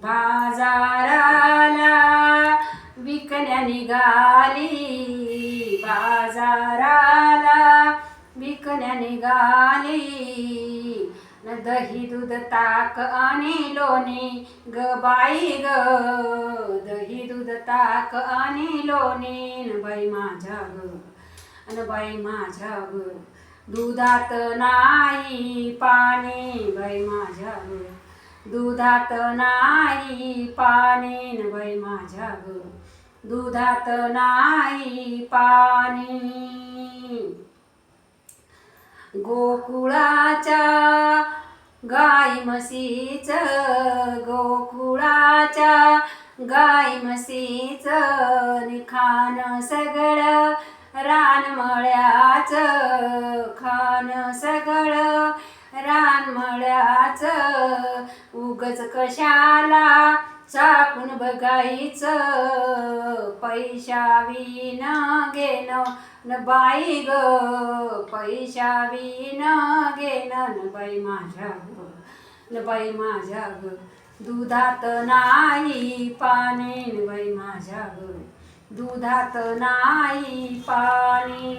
बाजाराला विकण्या निघाली, बाजाराला विकण्या निघाली, न दही दूध ताक आणि लोणी ग बाई ग, दही दूध ताक आणि लोणी न बाई माझ्या ग, न बाई माझ्या ग, दुधात नाही पाणी बाई माझ्या ग, दुधात नाही पाणी न बाई माझ्या ग, दुधात नाही पाणी. गोकुळाच्या गाई म्हशीच, गोकुळाच्या गाई म्हशीच, खान सगळं रानमळ्याच, खान सगळं रानमळ्याच, उगच कशाला चाकून बघायचं, पैशाविन घेणं न बाई ग, पैशाविन घेणं न बाई माझ्या ग, न बाई माझ्या ग, दुधात नाही पाणी न बाई माझ्या ग, दुधात नाही पाणी.